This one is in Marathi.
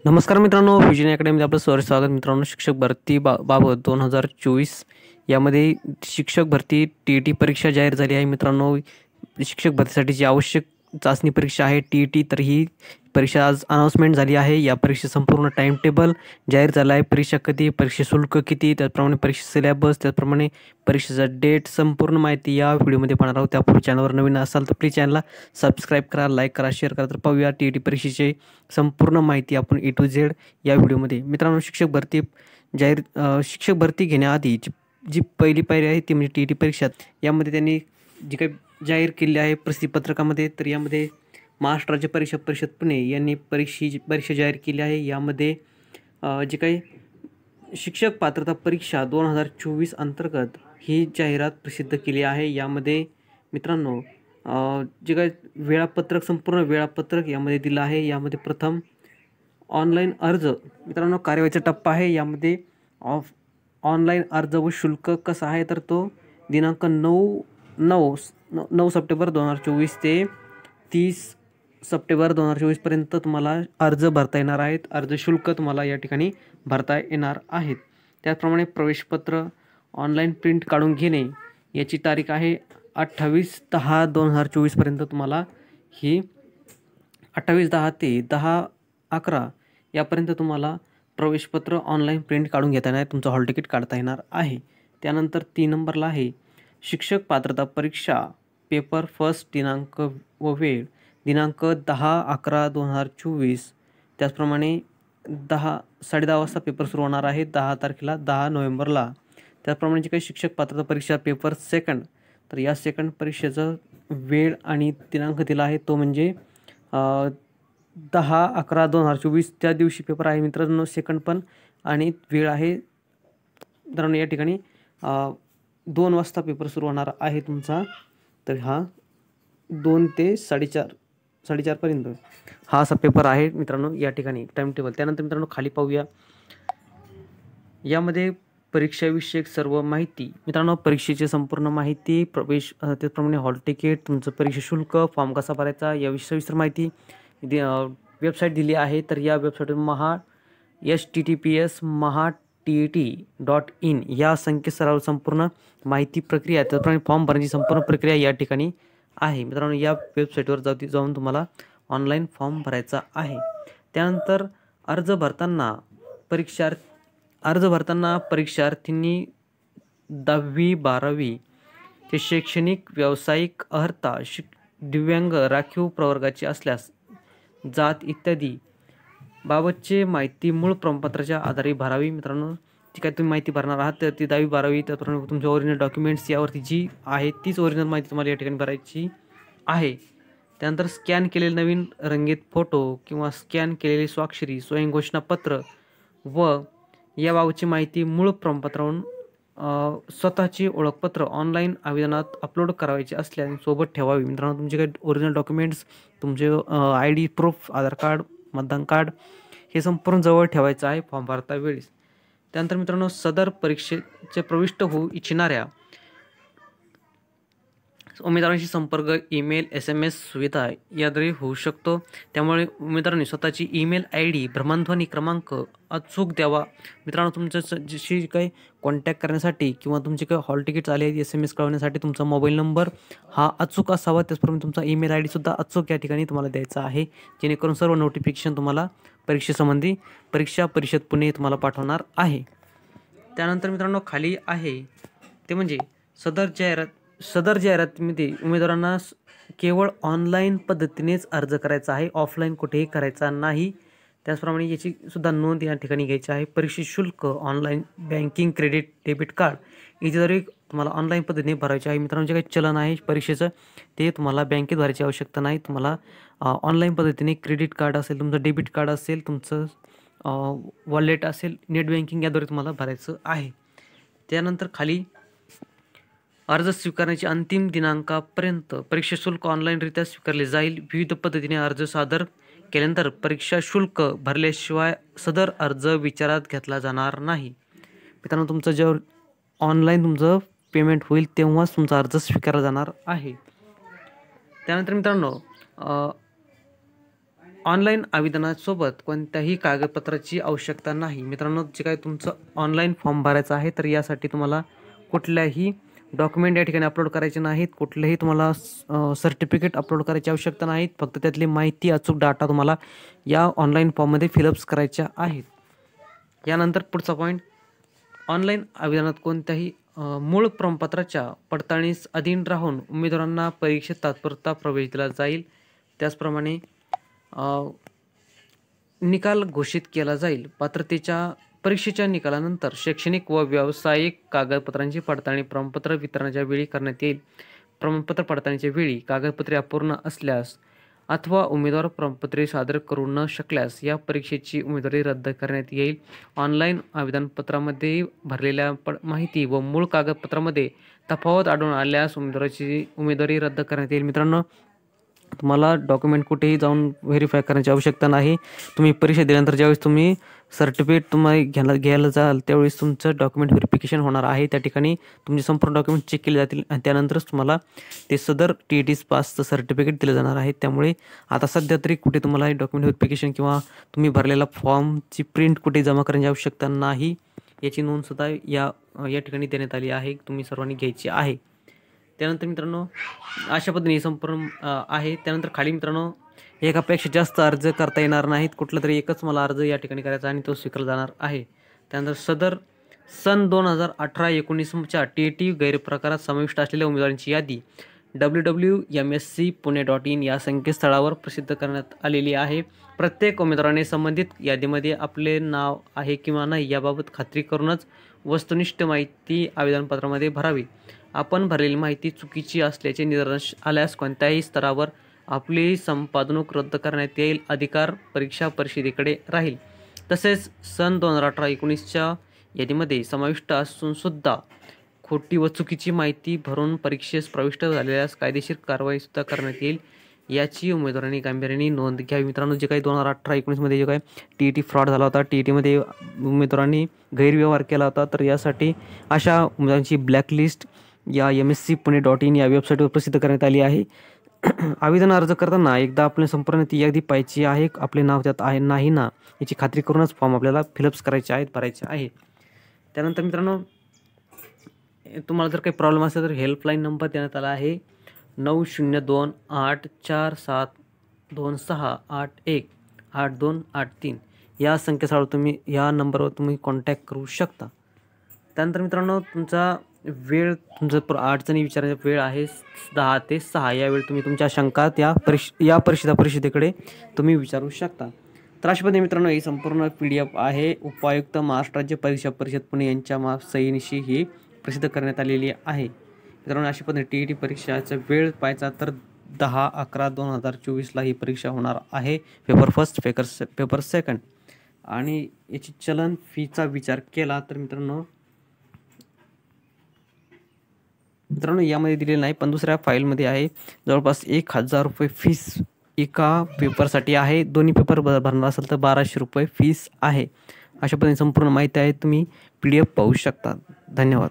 नमस्कार मित्रांनो, फ्युजन अकॅडमीमध्ये आपलं सहर्ष स्वागत. मित्रांनो, शिक्षक भरती बाबत 2024 यामध्ये शिक्षक भरती टी-ई-टी परीक्षा जाहीर झाली आहे. मित्रांनो, शिक्षक भरतीसाठी जी आवश्यक चाचणी परीक्षा आहे टी-ई-टी, तर ही परीक्षा आज अनाऊन्समेंट झाली आहे. या परीक्षेचं संपूर्ण टाइम टेबल जाहीर झाला आहे. परीक्षा कधी, परीक्षा शुल्क किती, त्याचप्रमाणे परीक्षा सिलेबस, त्याचप्रमाणे परीक्षेचा डेट, संपूर्ण माहिती या व्हिडिओमध्ये पाहणार आहोत. त्यापूर्वी चॅनलवर नवीन असाल तर प्लीज चॅनलला सबस्क्राईब करा, लाईक करा, शेअर करा. तर पाहूया टी-ई-टी परीक्षेची संपूर्ण माहिती आपण ए टू झेड या व्हिडिओमध्ये. मित्रांनो, शिक्षक भरती घेण्याआधी जी पहिली पायरी आहे ती म्हणजे टी-ई-टी परीक्षा. यामध्ये त्यांनी जी काही जाहीर केली आहे प्रसिद्धीपत्रकामध्ये, तर यामध्ये महाराष्ट्र राज्य परीक्षा परिषद पुणे यांनी परीक्षा जाहीर केली आहे. यामध्ये जी काही शिक्षक पात्रता परीक्षा 2024 अंतर्गत ही जाहिरात प्रसिद्ध केली आहे. यामध्ये मित्रांनो जे काही वेळापत्रक, संपूर्ण वेळापत्रक यामध्ये दिलं आहे. यामध्ये प्रथम ऑनलाईन अर्ज. मित्रांनो, कार्यवाहीचा टप्पा आहे. यामध्ये ऑनलाईन अर्ज व शुल्क कसा आहे, तर तो दिनांक 9 सप्टेंबर 2024 ते 30 सप्टेंबर 2024 पर्यंत तुम्हाला अर्ज भरता येणार आहेत. अर्ज शुल्क तुम्हाला या ठिकाणी भरता येणार आहेत. त्याचप्रमाणे प्रवेशपत्र ऑनलाईन प्रिंट काढून घेणे याची तारीख आहे 28/10/2024 पर्यंत. तुम्हाला ही 28/10 ते 10/11 यापर्यंत तुम्हाला प्रवेशपत्र ऑनलाईन प्रिंट काढून घेता येणार आहे. तुमचं हॉल तिकीट काढता येणार आहे. त्यानंतर 3 नंबरला आहे शिक्षक पात्रता परीक्षा पेपर फर्स्ट. दिनांक व वेळ दिनांक 10/11/2024. त्याचप्रमाणे 10:30 वाजता पेपर सुरू होणार आहे 10 तारखेला, 10 नोव्हेंबरला. त्याचप्रमाणे जी काही शिक्षक पात्रता परीक्षा पेपर सेकंड, तर या सेकंड परीक्षेचं वेळ आणि दिनांक दिला आहे तो म्हणजे 10/11/2024 त्या दिवशी पेपर आहे मित्रांनो, सेकंड पण. आणि वेळ आहे मित्रांनो या ठिकाणी 2 वाजता पेपर सुरू होणार आहे तुमचा. तर हा 2 ते 4:30 पर्यंत हा असा पेपर आहे मित्रांनो या ठिकाणी टाइम टेबल. त्यानंतर मित्रांनो खाली पाहूया, यामध्ये परीक्षाविषयक सर्व माहिती. मित्रांनो, परीक्षेची संपूर्ण माहिती, प्रवेश, त्याचप्रमाणे हॉल तिकीट, तुमचं परीक्षा शुल्क, फॉर्म कसा भरायचा याविषयी सविस्तर माहिती वेबसाईट दिली आहे. तर या वेबसाईटवर https mahatet.in या संकेतस्थळावर संपूर्ण माहिती, प्रक्रिया, त्याचप्रमाणे फॉर्म भरण्याची संपूर्ण प्रक्रिया या ठिकाणी आहे. मित्रांनो, या वेबसाईटवर जाऊन तुम्हाला ऑनलाईन फॉर्म भरायचा आहे. त्यानंतर अर्ज भरताना परीक्षार्थींनी 10वी 12वी ते शैक्षणिक, व्यावसायिक अर्हता, दिव्यांग, राखीव प्रवर्गाचे असल्यास, जात इत्यादी बाबतची माहिती मूळ प्रमाणपत्राच्या आधारे भरावी. मित्रांनो, जी काय तुम्ही माहिती भरणार आहात तर ती 10वी 12वी, त्याचप्रमाणे तुमचे ओरिजिनल डॉक्युमेंट्स यावरती जी आहे तीच ओरिजिनल माहिती तुम्हाला या ठिकाणी भरायची आहे. त्यानंतर स्कॅन केलेले नवीन रंगीत फोटो किंवा स्कॅन केलेली स्वाक्षरी, स्वयंघोषणापत्र व याबाबतची माहिती मूळ प्रमाणपत्रावरून स्वतःची ओळखपत्र ऑनलाईन आवेदनात अपलोड करायचे असल्याने सोबत ठेवावी. मित्रांनो, तुमचे काही ओरिजिनल डॉक्युमेंट्स, तुमचे ID प्रूफ, आधार कार्ड, मतदान कार्ड हे संपूर्ण जवळ ठेवायचं आहे फॉर्म भरता वेळेस. त्यानंतर मित्रांनो, सदर परीक्षेचे प्रविष्ट होऊ इच्छिणाऱ्या उमेदवारांशी संपर्क ईमेल, SMS सुविधा याद्वारे होऊ शकतो. त्यामुळे उमेदवारांनी स्वतःची ईमेल ID, भ्रमणध्वनी क्रमांक अचूक द्यावा. मित्रांनो, तुमचं जशी काही कॉन्टॅक्ट करण्यासाठी किंवा तुमचे काही हॉल तिकीट्स आले SMS कळवण्यासाठी तुमचा मोबाईल नंबर हा अचूक असावा. त्याचप्रमाणे तुमचा ईमेल ID सुद्धा अचूक या ठिकाणी तुम्हाला द्यायचा आहे, जेणेकरून सर्व नोटिफिकेशन तुम्हाला परीक्षेसंबंधी परीक्षा परिषद पुणे तुम्हाला पाठवणार आहे. त्यानंतर मित्रांनो खाली आहे ते म्हणजे सदर जाहिरातीमध्ये उमेदवारांना केवळ ऑनलाईन पद्धतीनेच अर्ज करायचा आहे, ऑफलाईन कुठेही करायचा नाही. त्याचप्रमाणे याची सुद्धा नोंद या ठिकाणी घ्यायची आहे. परीक्षा शुल्क online banking, credit, debit card याच्याद्वारे तुम्हाला ऑनलाईन पद्धतीने भरायचे आहे. मित्रांनो, जे काही चलन आहे परीक्षेचं ते तुम्हाला बँकेत भरायची आवश्यकता नाही. तुम्हाला ऑनलाईन पद्धतीने क्रेडिट कार्ड असेल, तुमचं डेबिट कार्ड असेल, तुमचं वॉलेट असेल, नेट बँकिंग याद्वारे तुम्हाला भरायचं आहे. त्यानंतर खाली अर्ज स्वीकारण्याची अंतिम दिनांकापर्यंत परीक्षा शुल्क ऑनलाईनरित्या स्वीकारले जाईल. विविध पद्धतीने अर्ज सादर केल्यानंतर परीक्षा शुल्क भरल्याशिवाय सदर अर्ज विचारात घेतला जाणार नाही. मित्रांनो, तुमचं जेव्हा ऑनलाईन तुमचं पेमेंट होईल तेव्हाच तुमचा अर्ज स्वीकारला जाणार आहे. त्यानंतर मित्रांनो, ऑनलाईन आवेदनासोबत कोणत्याही कागदपत्राची आवश्यकता नाही. मित्रांनो, जे काही तुमचं ऑनलाईन फॉर्म भरायचा आहे तर यासाठी तुम्हाला कुठल्याही डॉक्युमेंट या ठिकाणी अपलोड करायचे नाहीत. कुठलेही तुम्हाला सर्टिफिकेट अपलोड करायची आवश्यकता नाहीत. फक्त त्यातली माहिती, अचूक डाटा तुम्हाला या ऑनलाईन फॉर्ममध्ये फिलअप्स करायच्या आहेत. यानंतर पुढचा पॉईंट, ऑनलाईन आवेदनात कोणत्याही मूळ प्रमाणपत्राच्या पडताळणीस अधीन राहून उमेदवारांना परीक्षेत तात्पुरता प्रवेश दिला जाईल. त्याचप्रमाणे निकाल घोषित केला जाईल. पात्रतेच्या परीक्षेच्या निकालानंतर शैक्षणिक व व्यावसायिक कागदपत्रांची पडताळणी प्रमाणपत्र वितरणाच्या वेळी करण्यात येईल. प्रमाणपत्र पडताळणीच्या वेळी कागदपत्रे अपूर्ण असल्यास अथवा उमेदवार प्रमाणपत्रे सादर करू न शकल्यास या परीक्षेची उमेदवारी रद्द करण्यात येईल. ऑनलाईन आवेदनपत्रामध्ये भरलेल्या माहिती व मूळ कागदपत्रामध्ये तफावत आढळून आल्यास उमेदवारी रद्द करण्यात येईल. मित्रांनो, तुम्हाला डॉक्युमेंट कुठेही जाऊन व्हेरीफाय करण्याची आवश्यकता नाही. तुम्ही परीक्षा दिल्यानंतर ज्यावेळेस तुम्ही सर्टिफिकेट तुम्ही घ्यायला जाल त्यावेळेस तुमचं डॉक्युमेंट व्हेरिफिकेशन होणार आहे. त्या ठिकाणी तुमचे संपूर्ण डॉक्युमेंट चेक केले जातील आणि त्यानंतरच तुम्हाला ते सदर TET पासचं सर्टिफिकेट दिलं जाणार आहे. त्यामुळे आता सध्या तरी कुठे तुम्हाला डॉक्युमेंट व्हेरिफिकेशन किंवा तुम्ही भरलेला फॉर्मची प्रिंट कुठे जमा करण्याची आवश्यकता नाही. याची नोंदसुद्धा या ठिकाणी देण्यात आली आहे. तुम्ही सर्वांनी घ्यायची आहे. त्यानंतर मित्रांनो, अशा पद्धतीने संपूर्ण आहे. त्यानंतर खाली मित्रांनो, एकापेक्षा जास्त अर्ज करता येणार नाहीत. कुठला तरी एकच मला अर्ज या ठिकाणी करायचा आणि तो स्वीकारला जाणार आहे. त्यानंतर सदर सन 2018-19च्या TET गैरप्रकारात समाविष्ट असलेल्या उमेदवारांची यादी www.mscpune.in या संकेतस्थळावर प्रसिद्ध करण्यात आलेली आहे. प्रत्येक उमेदवाराने संबंधित यादीमध्ये आपले नाव आहे किंवा नाही याबाबत खात्री करूनच वस्तुनिष्ठ माहिती आवेदनपत्रामध्ये भरावी. आपण भरलेली माहिती चुकीची असल्याचे निदर्शनास आल्यास कोणत्याही स्तरावर आपली संपादनूक रद्द करण्यात येईल. अधिकार परीक्षा परिषदेकडे राहील. तसेच सन 2018-19च्या यादीमध्ये समाविष्ट असून सुद्धा खोटी व चुकीची माहिती भरून परीक्षेस प्रविष्ट झालेल्यास कायदेशीर कारवाई सुद्धा करण्यात येईल. याची उमेदवारांनी गांभीर्याने नोंद घ्यावी. मित्रांनो, जे काही 2018-19मध्ये जे काही TET फ्रॉड झाला होता, TETमध्ये उमेदवारांनी गैरव्यवहार केला होता, तर यासाठी अशा उमेदवारांची ब्लॅकलिस्ट या mscpune.in या वेबसाईटवर प्रसिद्ध करण्यात आली आहे. आवेदन अर्ज करताना एकदा आपल्याला संपूर्ण ती यादी पाहायची आहे. आपले नाव त्यात आहे नाही ना याची खात्री करूनच फॉर्म आपल्याला फिलअप्स करायचे आहेत, भरायचे आहे. त्यानंतर मित्रांनो, तुम्हाला जर काही प्रॉब्लेम असेल तर हेल्पलाईन नंबर देण्यात आला आहे 90284268182823 या संकेतस्थळावर तुम्ही या नंबरवर तुम्ही कॉन्टॅक्ट करू शकता. त्यानंतर मित्रांनो, तुमचा अडचणी विचारण्याचा वेळ आहे 10 ते 6 या वेळी तुम्ही तुमच्या शंका या परिषदेकडे तुम्ही विचारू शकता. तर अशा पद्धतीने मित्रांनो, ही संपूर्ण PDF आहे. उपायुक्त महाराष्ट्र राज्य परीक्षा परिषद पुणे यांच्या सहीनिशी ही प्रसिद्ध करण्यात आलेली आहे. मित्रांनो, अशा पद्धतीने TET परीक्षाचा वेळ पाहायचा तर 10/11/2024 ही परीक्षा होणार आहे. Paper first, paper second. आणि याची चलन फीचा विचार केला तर मित्रांनो यामध्ये दिलेलं नाही, पण दुसऱ्या फाईलमध्ये आहे. जवळपास 1000 रुपये फीस एका पेपरसाठी आहे. दोन्ही पेपर भरणार असेल तर 1200 रुपये फीस आहे. अशा पद्धतीने संपूर्ण माहिती आहे. तुम्ही PDF पाहू शकता. धन्यवाद.